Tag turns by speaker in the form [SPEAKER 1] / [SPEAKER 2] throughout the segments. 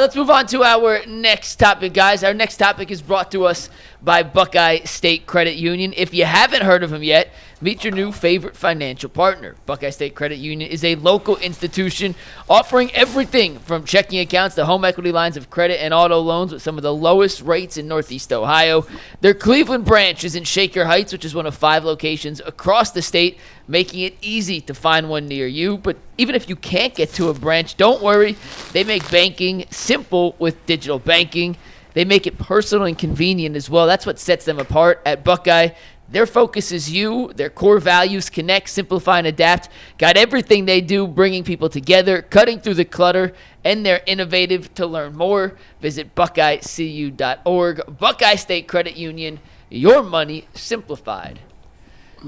[SPEAKER 1] Let's move on to our next topic, guys. Our next topic is brought to us by Buckeye State Credit Union. If you haven't heard of them yet, meet your new favorite financial partner. Buckeye State Credit Union is a local institution offering everything from checking accounts to home equity lines of credit and auto loans with some of the lowest rates in Northeast Ohio. Their Cleveland branch is in Shaker Heights, which is one of 5 locations across the state, making it easy to find one near you. But even if you can't get to a branch, don't worry. They make banking simple with digital banking. They make it personal and convenient as well. That's what sets them apart at Buckeye. Their focus is you. Their core values: connect, simplify, and adapt. Got everything they do, bringing people together, cutting through the clutter, and they're innovative. To learn more, visit buckeyecu.org. Buckeye State Credit Union, your money simplified.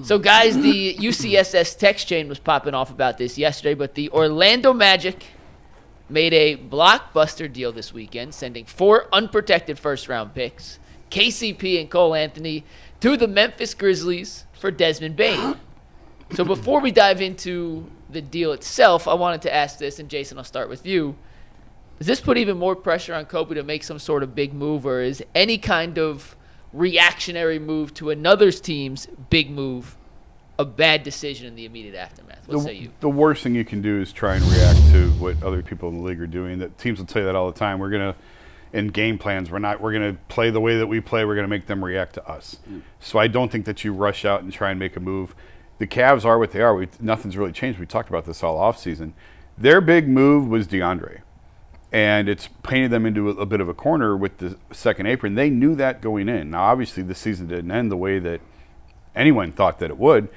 [SPEAKER 1] So, guys, the UCSS text chain was popping off about this yesterday, but the Orlando Magic made a blockbuster deal this weekend, sending 4 unprotected first-round picks, KCP and Cole Anthony, to the Memphis Grizzlies for Desmond Bane. So before we dive into the deal itself, I wanted to ask this, and Jason, I'll start with you. Does this put even more pressure on Koby to make some sort of big move, or is any kind of reactionary move to another team's big move a bad decision in the immediate aftermath? What say you?
[SPEAKER 2] The worst thing you can do is try and react to what other people in the league are doing. That teams will tell you that all the time. We're going to, in game plans, we're going to play the way that we play. We're going to make them react to us. So I don't think that you rush out and try and make a move. The Cavs are what they are. Nothing's really changed. We talked about this all offseason. Their big move was DeAndre. And it's painted them into a bit of a corner with the second apron. They knew that going in. Now, obviously, the season didn't end the way that anyone thought that it would.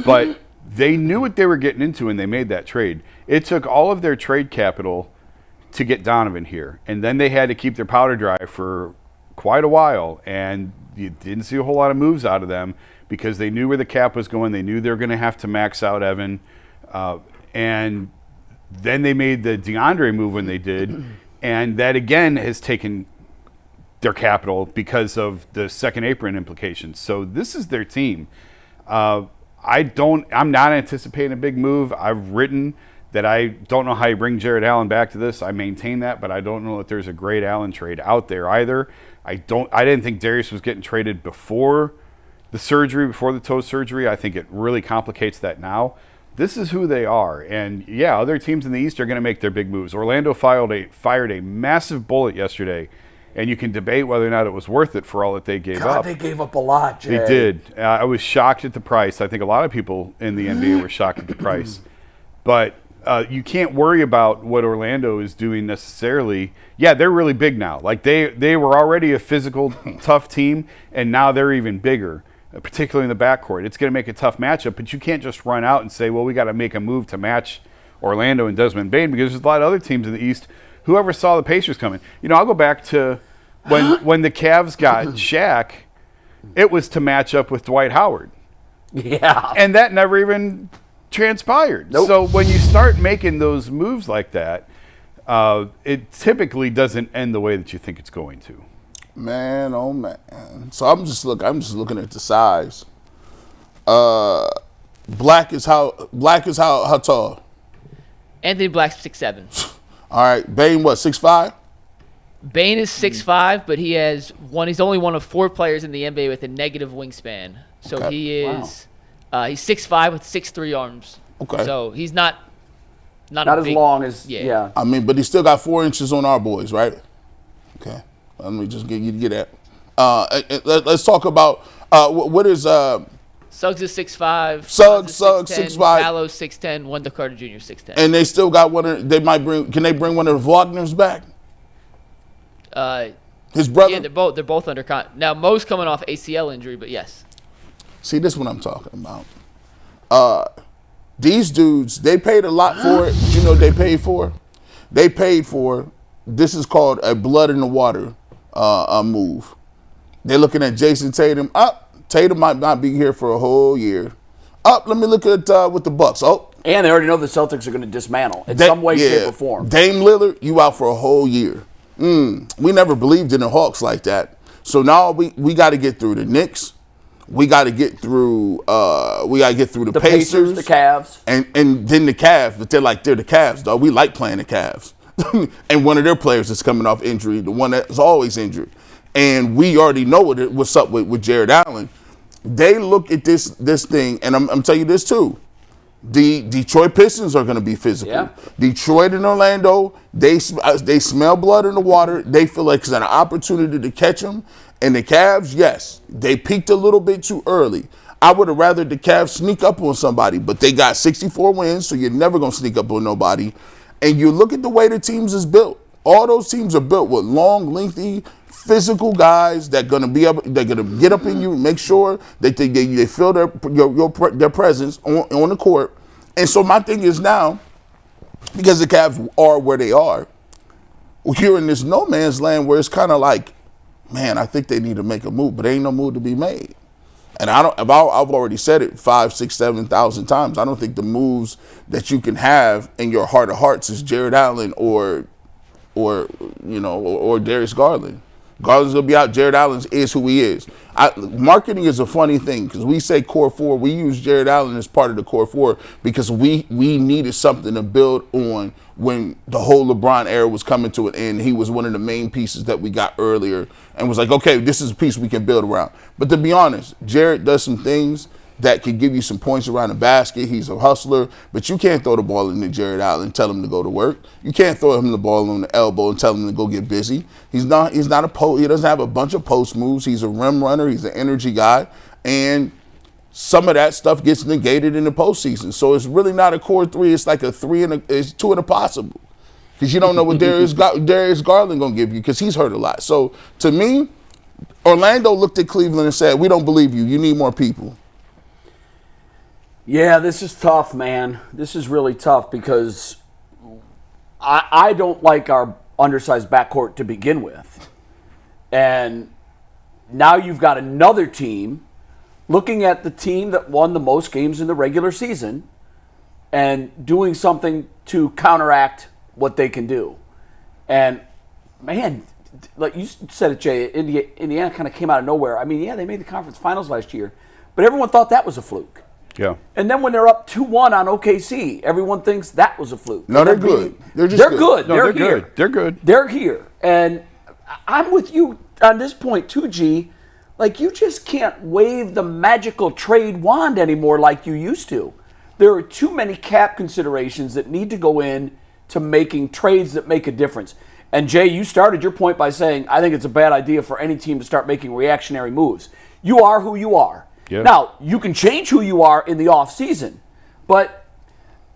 [SPEAKER 2] But they knew what they were getting into when they made that trade. It took all of their trade capital to get Donovan here. And then they had to keep their powder dry for quite a while. And you didn't see a whole lot of moves out of them because they knew where the cap was going. They knew they were going to have to max out Evan. And then they made the DeAndre move when they did. And that, again, has taken their capital because of the second apron implications. So this is their team. I'm not anticipating a big move. I've written that I don't know how you bring Jared Allen back to this. I maintain that, but I don't know that there's a great Allen trade out there either. I didn't think Darius was getting traded before the surgery, before the toe surgery. I think it really complicates that now. This is who they are. And, yeah, other teams in the East are going to make their big moves. Orlando fired a massive bullet yesterday, and you can debate whether or not it was worth it for all that they gave up.
[SPEAKER 3] They gave up a lot, Jay.
[SPEAKER 2] They did. I was shocked at the price. I think a lot of people in the NBA were shocked at the price. But you can't worry about what Orlando is doing necessarily. Yeah, they're really big now. Like they were already a physical, tough team, and now they're even bigger, particularly in the backcourt. It's going to make a tough matchup, but you can't just run out and say, well, we got to make a move to match Orlando and Desmond Bane, because there's a lot of other teams in the East. Whoever saw the Pacers coming. I'll go back to when the Cavs got Shaq, it was to match up with Dwight Howard.
[SPEAKER 3] Yeah.
[SPEAKER 2] And that never even transpired.
[SPEAKER 3] Nope.
[SPEAKER 2] So when you start making those moves like that, it typically doesn't end the way that you think it's going to.
[SPEAKER 4] Man, oh man. So I'm just looking at the size. Black is how tall?
[SPEAKER 1] Anthony Black's 6'7".
[SPEAKER 4] All right, Bane, what, 6'5"?
[SPEAKER 1] Bane is 6'5", but he's only one of 4 players in the NBA with a negative wingspan. So
[SPEAKER 4] Okay.
[SPEAKER 1] he is he's 6'5" with 6'3" arms.
[SPEAKER 4] Okay.
[SPEAKER 1] So he's not
[SPEAKER 3] as long as yeah.
[SPEAKER 4] I mean, but he still got 4 inches on our boys, right? Okay. Let me just get that. Let's talk about what is
[SPEAKER 1] Suggs is 6'5".
[SPEAKER 4] Suggs 6'5".
[SPEAKER 1] Gallows 6'10". Wendell Carter Jr. 6'10".
[SPEAKER 4] And they still got one. Can they bring one of the Wagners back? His brother.
[SPEAKER 1] Yeah, they're both under contract. Now Mo's coming off ACL injury, but yes.
[SPEAKER 4] See, this is what I'm talking about. These dudes, they paid a lot for it. But you know what they paid for? They paid for, this is called a blood in the water move. They're looking at Jason Tatum. Tatum might not be here for a whole year. Let me look at with the Bucks.
[SPEAKER 3] And they already know the Celtics are going to dismantle in some way, shape, or form.
[SPEAKER 4] Dame Lillard, you out for a whole year. We never believed in the Hawks like that. So now we got to get through the Knicks. We got to get through. The Pacers,
[SPEAKER 3] the Cavs,
[SPEAKER 4] and then the Cavs. But they're the Cavs, though. We like playing the Cavs. and one of their players is coming off injury, the one that's always injured. And we already know what's up with Jared Allen. They look at this thing, and I'm telling you this too. The Detroit Pistons are going to be physical.
[SPEAKER 3] Yeah.
[SPEAKER 4] Detroit and Orlando, they smell blood in the water. They feel like it's an opportunity to catch them. And the Cavs, yes, they peaked a little bit too early. I would have rather the Cavs sneak up on somebody, but they got 64 wins, so you're never going to sneak up on nobody. And you look at the way the teams is built. All those teams are built with long, lengthy, physical guys that gonna be able, they're gonna get up in you, make sure that they feel their presence on the court. And so my thing is now, because the Cavs are where they are, we're in this no man's land where it's kind of like, man, I think they need to make a move, but there ain't no move to be made. And I've already said it 5, 6, 7,000 times. I don't think the moves that you can have in your heart of hearts is Jared Allen or Darius Garland. Garland's gonna be out. Jared Allen is who he is. Marketing is a funny thing because we say core four. We use Jared Allen as part of the core four because we needed something to build on when the whole LeBron era was coming to an end. He was one of the main pieces that we got earlier and was like, okay, this is a piece we can build around. But to be honest, Jared does some things that could give you some points around the basket. He's a hustler, but you can't throw the ball into Jared Allen and tell him to go to work. You can't throw him the ball on the elbow and tell him to go get busy. He's not he doesn't have a bunch of post moves. He's a rim runner. He's an energy guy. And some of that stuff gets negated in the postseason. So it's really not a core three. It's like it's two and a possible. Because you don't know what Darius Garland going to give you because he's hurt a lot. So to me, Orlando looked at Cleveland and said, we don't believe you. You need more people.
[SPEAKER 3] Yeah, this is tough, man. This is really tough because I don't like our undersized backcourt to begin with. And now you've got another team looking at the team that won the most games in the regular season and doing something to counteract what they can do. And, man, like you said it, Jay, Indiana kind of came out of nowhere. I mean, yeah, they made the conference finals last year, but everyone thought that was a fluke.
[SPEAKER 2] Yeah.
[SPEAKER 3] And then when they're up 2-1 on OKC, everyone thinks that was a fluke.
[SPEAKER 4] No, they're good. They're
[SPEAKER 3] good.
[SPEAKER 2] No, they're good. They're good.
[SPEAKER 3] They're here. And I'm with you on this point too, G. Like, you just can't wave the magical trade wand anymore like you used to. There are too many cap considerations that need to go in to making trades that make a difference. And, Jay, you started your point by saying, I think it's a bad idea for any team to start making reactionary moves. You are who you are. Yeah. Now, you can change who you are in the offseason, but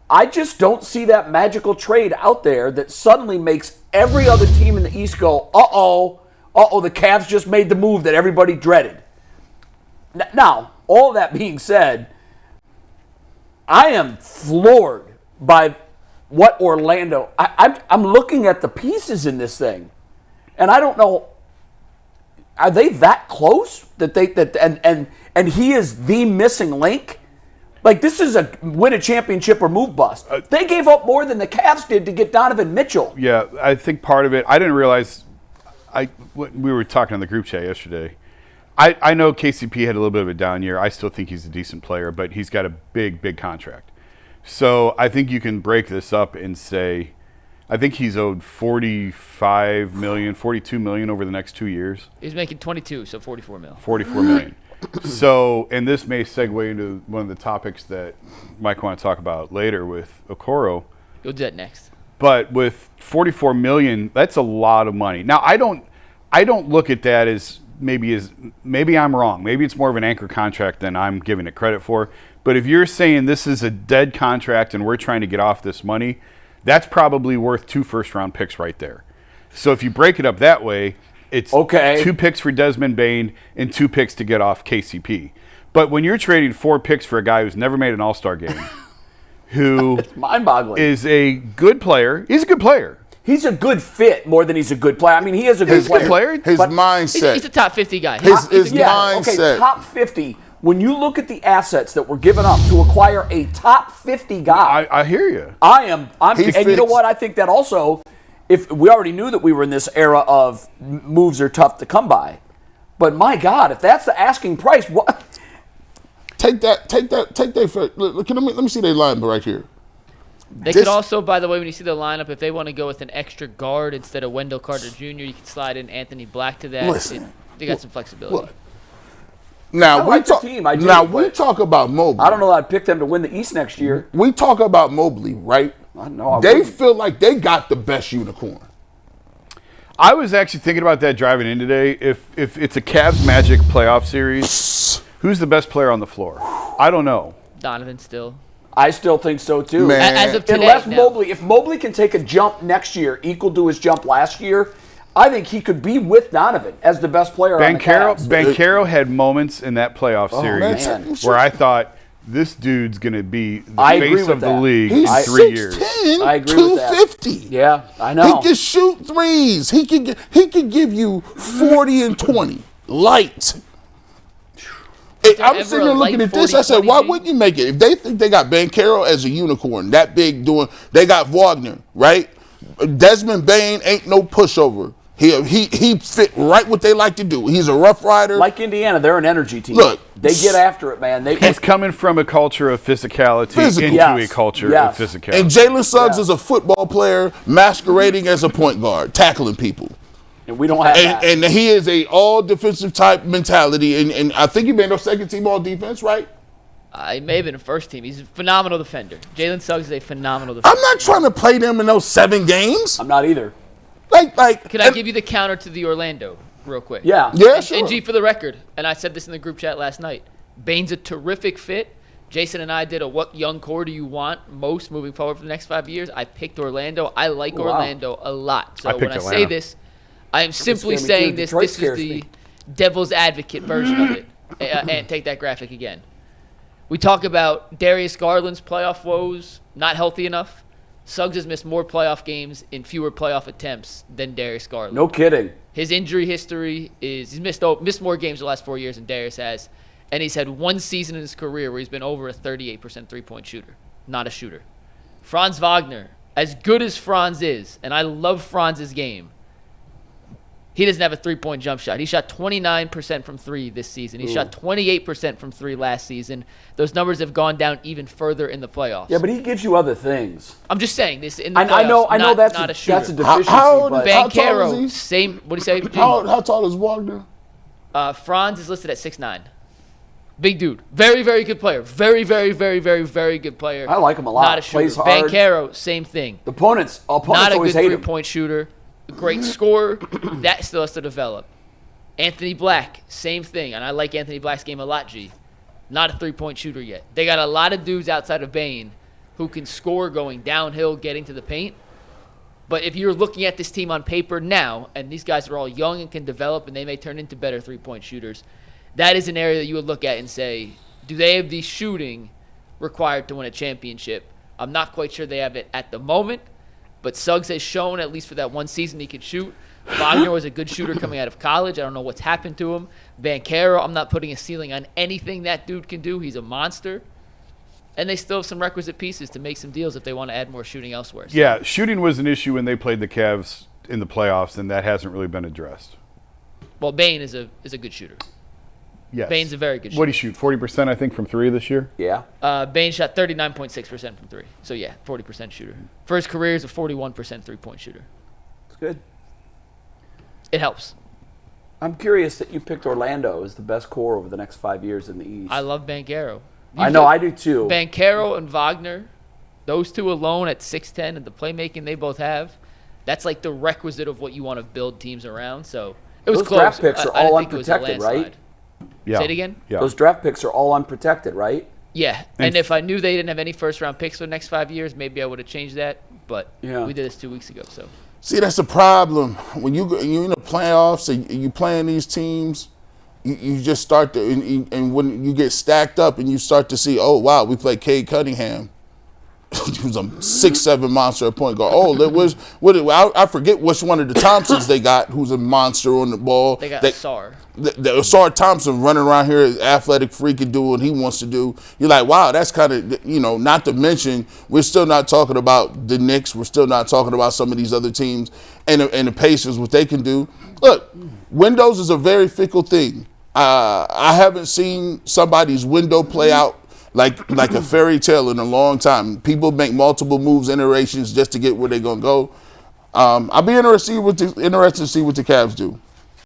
[SPEAKER 3] I just don't see that magical trade out there that suddenly makes every other team in the East go, the Cavs just made the move that everybody dreaded. Now, all that being said, I am floored by what Orlando, I'm looking at the pieces in this thing, and I don't know, are they that close and he is the missing link? Like, this is a win a championship or move bust. They gave up more than the Cavs did to get Donovan Mitchell.
[SPEAKER 2] Yeah, I think part of it, I didn't realize, we were talking on the group chat yesterday. I know KCP had a little bit of a down year. I still think he's a decent player, but he's got a big, big contract. So I think you can break this up and say, I think he's owed $45 million, $42 million over the next 2 years.
[SPEAKER 1] He's making 22, so $44 million.
[SPEAKER 2] $44 million. So, and this may segue into one of the topics that Mike want to talk about later with Okoro.
[SPEAKER 1] You'll do that next.
[SPEAKER 2] But with $44 million, that's a lot of money. Now, I don't look at that as maybe I'm wrong. Maybe it's more of an anchor contract than I'm giving it credit for. But if you're saying this is a dead contract and we're trying to get off this money, that's probably worth 2 first-round picks right there. So if you break it up that way, it's 2 picks for Desmond Bane and 2 picks to get off KCP. But when you're trading 4 picks for a guy who's never made an All-Star game, who
[SPEAKER 3] it's mind-boggling,
[SPEAKER 2] is a good player, he's a good player.
[SPEAKER 3] He's a good fit more than he's a good player. I mean, he is a good player.
[SPEAKER 4] His mindset.
[SPEAKER 1] He's a top 50 guy.
[SPEAKER 4] His mindset.
[SPEAKER 3] Okay, top 50. When you look at the assets that were given up to acquire a top 50 guy,
[SPEAKER 2] I hear you.
[SPEAKER 3] And you know what? I think that also, if we already knew that we were in this era of moves are tough to come by, but my God, if that's the asking price, what?
[SPEAKER 4] Take that. Let me see their line right here.
[SPEAKER 1] They could also, by the way, when you see the lineup, if they want to go with an extra guard instead of Wendell Carter Jr., you can slide in Anthony Black to that.
[SPEAKER 4] Listen,
[SPEAKER 1] They got some flexibility.
[SPEAKER 4] Look, now
[SPEAKER 3] I like the team, I do,
[SPEAKER 4] we
[SPEAKER 3] but
[SPEAKER 4] talk about Mobley.
[SPEAKER 3] I don't know that I'd pick them to win the East next year.
[SPEAKER 4] We talk about Mobley, right?
[SPEAKER 3] I know. I
[SPEAKER 4] They
[SPEAKER 3] wouldn't.
[SPEAKER 4] feel like they got the best unicorn.
[SPEAKER 2] I was actually thinking about that driving in today. If it's a Cavs Magic playoff series, who's the best player on the floor? I don't know.
[SPEAKER 1] Donovan still.
[SPEAKER 3] I still think so too.
[SPEAKER 4] Man.
[SPEAKER 1] As of today,
[SPEAKER 3] Unless
[SPEAKER 1] now.
[SPEAKER 3] Mobley, if Mobley can take a jump next year equal to his jump last year, I think he could be with Donovan as the best player on the Cavs.
[SPEAKER 2] Bankero had moments in that playoff series
[SPEAKER 3] man.
[SPEAKER 2] where I thought this dude's going to be the
[SPEAKER 3] I agree
[SPEAKER 2] face
[SPEAKER 3] with
[SPEAKER 2] of the
[SPEAKER 3] that.
[SPEAKER 2] league
[SPEAKER 4] He's
[SPEAKER 2] in 3 years.
[SPEAKER 4] 6'10",
[SPEAKER 3] I agree with that.
[SPEAKER 4] 250.
[SPEAKER 3] Yeah, I know.
[SPEAKER 4] He can shoot threes. He can give you 40 and 20 light. I'm
[SPEAKER 1] ever
[SPEAKER 4] sitting
[SPEAKER 1] a
[SPEAKER 4] there looking
[SPEAKER 1] light
[SPEAKER 4] at this. I said,
[SPEAKER 1] 40-20
[SPEAKER 4] why
[SPEAKER 1] G?
[SPEAKER 4] wouldn't you make it? If they think they got Bankero as a unicorn, that big doing, they got Wagner, right? Desmond Bane ain't no pushover. He fit right what they like to do. He's a rough rider.
[SPEAKER 3] Like Indiana, they're an energy team.
[SPEAKER 4] Look,
[SPEAKER 3] they get after it, man.
[SPEAKER 2] He's coming from a culture of physicality
[SPEAKER 4] Physical.
[SPEAKER 2] into
[SPEAKER 3] Yes.
[SPEAKER 2] a culture
[SPEAKER 3] Yes.
[SPEAKER 2] of physicality.
[SPEAKER 4] and Jalen Suggs
[SPEAKER 3] Yeah.
[SPEAKER 4] is a football player masquerading as a point guard, tackling people.
[SPEAKER 3] And we don't have that.
[SPEAKER 4] And he is a all defensive type mentality. And I think he made no second team all defense, right?
[SPEAKER 1] He may have been a first team. He's a phenomenal defender. Jalen Suggs is a phenomenal defender.
[SPEAKER 4] I'm not trying to play them in those 7 games.
[SPEAKER 3] I'm not either.
[SPEAKER 1] Can I give you the counter to the Orlando real quick?
[SPEAKER 3] Yeah.
[SPEAKER 4] Yeah, sure.
[SPEAKER 1] And G, for the record, and I said this in the group chat last night, Bane's a terrific fit. Jason and I did a what young core do you want most moving forward for the next 5 years. I picked Orlando. I like
[SPEAKER 3] Wow.
[SPEAKER 1] Orlando a lot. So
[SPEAKER 2] I
[SPEAKER 1] when
[SPEAKER 2] picked
[SPEAKER 1] I say
[SPEAKER 2] Atlanta.
[SPEAKER 1] this, I am simply
[SPEAKER 3] scared me
[SPEAKER 1] saying
[SPEAKER 3] too.
[SPEAKER 1] this.
[SPEAKER 3] Detroit
[SPEAKER 1] This is
[SPEAKER 3] scares
[SPEAKER 1] the
[SPEAKER 3] me.
[SPEAKER 1] devil's advocate version of it. And take that graphic again. We talk about Darius Garland's playoff woes, not healthy enough. Suggs has missed more playoff games in fewer playoff attempts than Darius Garland.
[SPEAKER 3] No kidding.
[SPEAKER 1] His injury history is he's missed more games the last 4 years than Darius has, and he's had one season in his career where he's been over a 38% three-point shooter, not a shooter. Franz Wagner, as good as Franz is, and I love Franz's game, he doesn't have a three-point jump shot. He shot 29% from three this season. He shot 28% from three last season. Those numbers have gone down even further in the playoffs.
[SPEAKER 3] Yeah, but he gives you other things.
[SPEAKER 1] I'm just saying this in the playoffs.
[SPEAKER 3] I know that's
[SPEAKER 1] not
[SPEAKER 3] a
[SPEAKER 1] a shooter.
[SPEAKER 3] that's a deficiency.
[SPEAKER 4] How old
[SPEAKER 3] but
[SPEAKER 4] is- how tall is
[SPEAKER 1] Bankero,
[SPEAKER 4] he?
[SPEAKER 1] same. What do you say?
[SPEAKER 4] How tall is Wagner?
[SPEAKER 1] Franz is listed at 6'9". Big dude. Very, very good player. Very, very, very, very, very good player.
[SPEAKER 3] I like him a lot.
[SPEAKER 1] Not a shooter.
[SPEAKER 3] Plays hard.
[SPEAKER 1] Bankero, same thing.
[SPEAKER 3] The opponents
[SPEAKER 1] Not a
[SPEAKER 3] always
[SPEAKER 1] good
[SPEAKER 3] hate him.
[SPEAKER 1] three-point shooter. A great scorer. That still has to develop. Anthony Black, same thing. And I like Anthony Black's game a lot, G. Not a three-point shooter yet. They got a lot of dudes outside of Bane who can score going downhill, getting to the paint. But if you're looking at this team on paper now, and these guys are all young and can develop, and they may turn into better three-point shooters, that is an area that you would look at and say, do they have the shooting required to win a championship? I'm not quite sure they have it at the moment, but Suggs has shown, at least for that one season, he could shoot. Wagner was a good shooter coming out of college. I don't know what's happened to him. Bankero, I'm not putting a ceiling on anything that dude can do. He's a monster. And they still have some requisite pieces to make some deals if they want to add more shooting elsewhere. So
[SPEAKER 2] Yeah, shooting was an issue when they played the Cavs in the playoffs, and that hasn't really been addressed.
[SPEAKER 1] well, Bane is a good shooter.
[SPEAKER 2] Yes.
[SPEAKER 1] Bane's a very good shooter.
[SPEAKER 2] What did he shoot? 40%, I think, from three this year?
[SPEAKER 3] Yeah.
[SPEAKER 1] Bane shot 39.6% from three. So, yeah, 40% shooter. For his career, he's a 41% three-point shooter.
[SPEAKER 3] It's good.
[SPEAKER 1] It helps.
[SPEAKER 3] I'm curious that you picked Orlando as the best core over the next 5 years in the East.
[SPEAKER 1] I love Bankero.
[SPEAKER 3] I know, I do too.
[SPEAKER 1] Bankero and Wagner, those two alone at 6'10", and the playmaking they both have, that's like the requisite of what you want to build teams around. So it was
[SPEAKER 3] Those
[SPEAKER 1] close.
[SPEAKER 3] draft picks are
[SPEAKER 1] I didn't
[SPEAKER 3] all
[SPEAKER 1] think it was a
[SPEAKER 3] unprotected, right?
[SPEAKER 1] landslide.
[SPEAKER 2] Yeah.
[SPEAKER 1] Say it again?
[SPEAKER 2] Yeah.
[SPEAKER 3] Those draft picks are all unprotected, right?
[SPEAKER 1] Yeah, and if I knew they didn't have any first-round picks for the next 5 years, maybe I would have changed that. But
[SPEAKER 3] Yeah.
[SPEAKER 1] we did this 2 weeks ago, so.
[SPEAKER 4] See, that's the problem. When you're in the playoffs and you playing these teams, you just start to, and when you get stacked up and you start to see, oh, wow, we played Cade Cunningham. He was a 6'7" monster at point guard. Oh, I forget which one of the Thompsons they got who's a monster on the ball.
[SPEAKER 1] They got Sarr.
[SPEAKER 4] Sarr Thompson running around here, athletic freak and doing what he wants to do. You're like, wow, that's kind of, not to mention, we're still not talking about the Knicks. We're still not talking about some of these other teams and the Pacers, what they can do. Look, windows is a very fickle thing. I haven't seen somebody's window play out like a fairy tale in a long time. People make multiple moves, iterations just to get where they're gonna go. I'll be interested to see what the Cavs do.